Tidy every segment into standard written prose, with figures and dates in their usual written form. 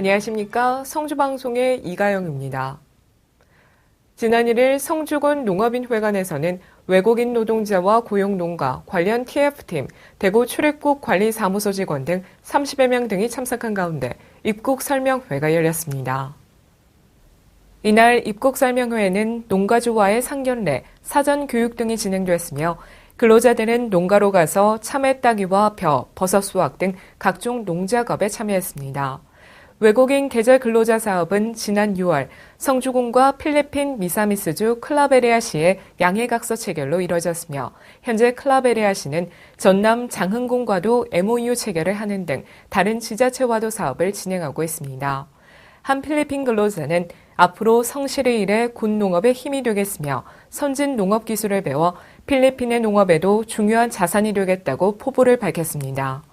안녕하십니까. 성주방송의 이가영입니다. 지난 1일 성주군 농업인회관에서는 외국인 노동자와 고용농가, 관련 TF팀, 대구 출입국 관리사무소 직원 등 30여 명 등이 참석한 가운데 입국설명회가 열렸습니다. 이날 입국설명회에는 농가주와의 상견례, 사전교육 등이 진행됐으며 근로자들은 농가로 가서 참외 따기와 벼, 버섯 수확 등 각종 농작업에 참여했습니다. 외국인 계절 근로자 사업은 지난 6월 성주군과 필리핀 미사미스주 클라베리아시의 양해각서 체결로 이뤄졌으며 현재 클라베리아시는 전남 장흥군과도 MOU 체결을 하는 등 다른 지자체와도 사업을 진행하고 있습니다. 한 필리핀 근로자는 앞으로 성실히 일해 군 농업에 힘이 되겠으며 선진 농업 기술을 배워 필리핀의 농업에도 중요한 자산이 되겠다고 포부를 밝혔습니다.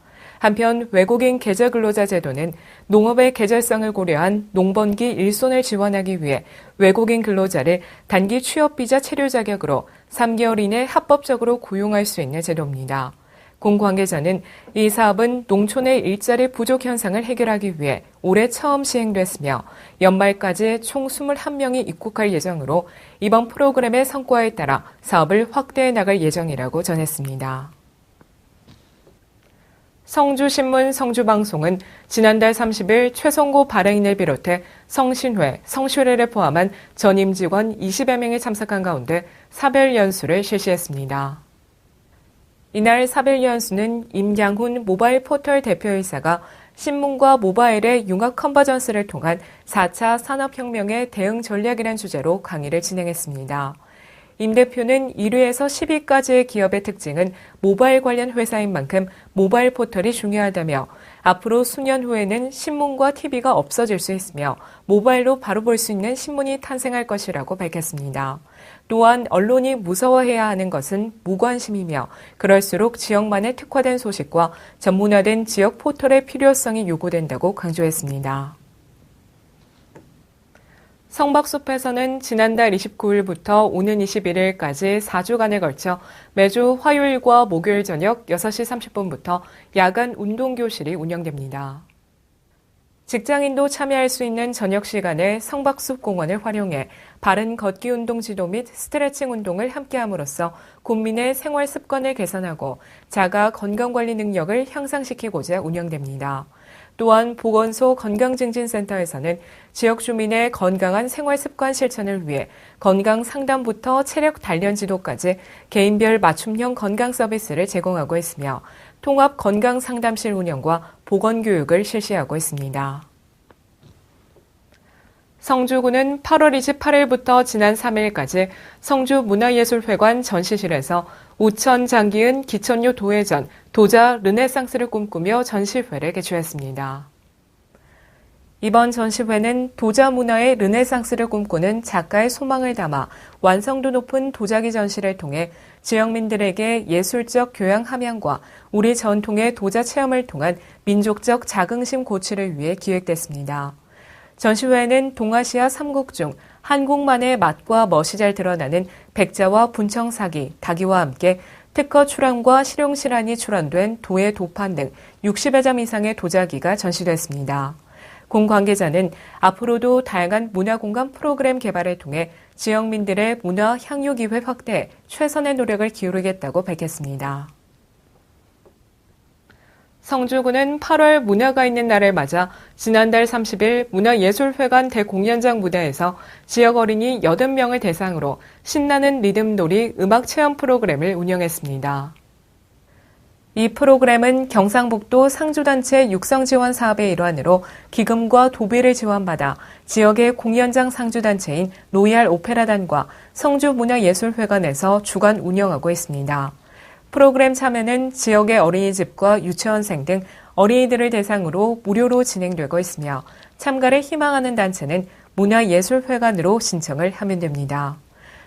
한편 외국인 계절 근로자 제도는 농업의 계절성을 고려한 농번기 일손을 지원하기 위해 외국인 근로자를 단기 취업비자 체류 자격으로 3개월 이내 합법적으로 고용할 수 있는 제도입니다. 공 관계자는 이 사업은 농촌의 일자리 부족 현상을 해결하기 위해 올해 처음 시행됐으며 연말까지 총 21명이 입국할 예정으로 이번 프로그램의 성과에 따라 사업을 확대해 나갈 예정이라고 전했습니다. 성주신문 성주방송은 지난달 30일 최성고 발행인을 비롯해 성신회, 성슈례를 포함한 전임 직원 20여 명이 참석한 가운데 사별연수를 실시했습니다. 이날 사별연수는 임양훈 모바일 포털 대표이사가 신문과 모바일의 융합 컨버전스를 통한 4차 산업혁명의 대응 전략이란 주제로 강의를 진행했습니다. 임 대표는 1위에서 10위까지의 기업의 특징은 모바일 관련 회사인 만큼 모바일 포털이 중요하다며 앞으로 수년 후에는 신문과 TV가 없어질 수 있으며 모바일로 바로 볼 수 있는 신문이 탄생할 것이라고 밝혔습니다. 또한 언론이 무서워해야 하는 것은 무관심이며 그럴수록 지역만의 특화된 소식과 전문화된 지역 포털의 필요성이 요구된다고 강조했습니다. 성박숲에서는 지난달 29일부터 오는 21일까지 4주간에 걸쳐 매주 화요일과 목요일 저녁 6시 30분부터 야간 운동교실이 운영됩니다. 직장인도 참여할 수 있는 저녁 시간에 성박숲 공원을 활용해 바른 걷기 운동 지도 및 스트레칭 운동을 함께함으로써 국민의 생활 습관을 개선하고 자가 건강관리 능력을 향상시키고자 운영됩니다. 또한 보건소 건강증진센터에서는 지역 주민의 건강한 생활 습관 실천을 위해 건강 상담부터 체력 단련 지도까지 개인별 맞춤형 건강 서비스를 제공하고 있으며 통합 건강 상담실 운영과 보건 교육을 실시하고 있습니다. 성주군은 8월 28일부터 지난 3일까지 성주문화예술회관 전시실에서 우천 장기은 기천료 도회전 도자 르네상스를 꿈꾸며 전시회를 개최했습니다. 이번 전시회는 도자 문화의 르네상스를 꿈꾸는 작가의 소망을 담아 완성도 높은 도자기 전시를 통해 지역민들에게 예술적 교양 함양과 우리 전통의 도자 체험을 통한 민족적 자긍심 고취를 위해 기획됐습니다. 전시회에는 동아시아 3국 중 한국만의 맛과 멋이 잘 드러나는 백자와 분청사기, 다기와 함께 특허 출항과 실용실안이 출원된 도예 도판 등 60여 점 이상의 도자기가 전시됐습니다. 공 관계자는 앞으로도 다양한 문화공간 프로그램 개발을 통해 지역민들의 문화 향유 기회 확대에 최선의 노력을 기울이겠다고 밝혔습니다. 성주군은 8월 문화가 있는 날을 맞아 지난달 30일 문화예술회관 대공연장 무대에서 지역 어린이 80명을 대상으로 신나는 리듬놀이 음악 체험 프로그램을 운영했습니다. 이 프로그램은 경상북도 상주단체 육성지원 사업의 일환으로 기금과 도비를 지원받아 지역의 공연장 상주단체인 로얄 오페라단과 성주문화예술회관에서 주간 운영하고 있습니다. 프로그램 참여는 지역의 어린이집과 유치원생 등 어린이들을 대상으로 무료로 진행되고 있으며 참가를 희망하는 단체는 문화예술회관으로 신청을 하면 됩니다.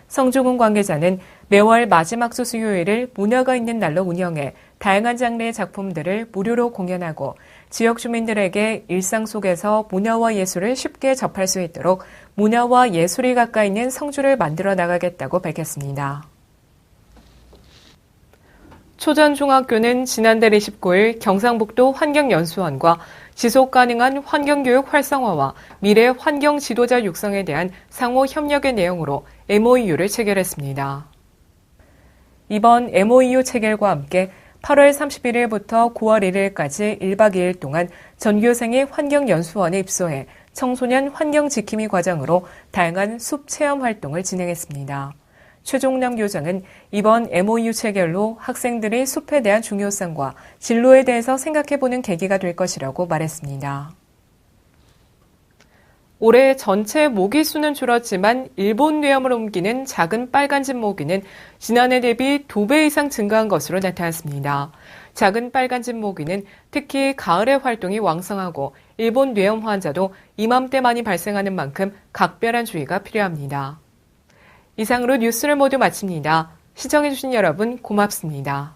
성주군 관계자는 매월 마지막 주 수요일을 문화가 있는 날로 운영해 다양한 장르의 작품들을 무료로 공연하고 지역 주민들에게 일상 속에서 문화와 예술을 쉽게 접할 수 있도록 문화와 예술이 가까이 있는 성주를 만들어 나가겠다고 밝혔습니다. 초전중학교는 지난달 29일 경상북도 환경연수원과 지속 가능한 환경교육 활성화와 미래 환경 지도자 육성에 대한 상호 협력의 내용으로 MOU를 체결했습니다. 이번 MOU 체결과 함께 8월 31일부터 9월 1일까지 1박 2일 동안 전교생이 환경연수원에 입소해 청소년 환경지킴이 과정으로 다양한 숲 체험 활동을 진행했습니다. 최종남 교장은 이번 MOU 체결로 학생들이 숲에 대한 중요성과 진로에 대해서 생각해보는 계기가 될 것이라고 말했습니다. 올해 전체 모기 수는 줄었지만 일본 뇌염을 옮기는 작은 빨간집 모기는 지난해 대비 2배 이상 증가한 것으로 나타났습니다. 작은 빨간집 모기는 특히 가을에 활동이 왕성하고 일본 뇌염 환자도 이맘때 많이 발생하는 만큼 각별한 주의가 필요합니다. 이상으로 뉴스를 모두 마칩니다. 시청해주신 여러분 고맙습니다.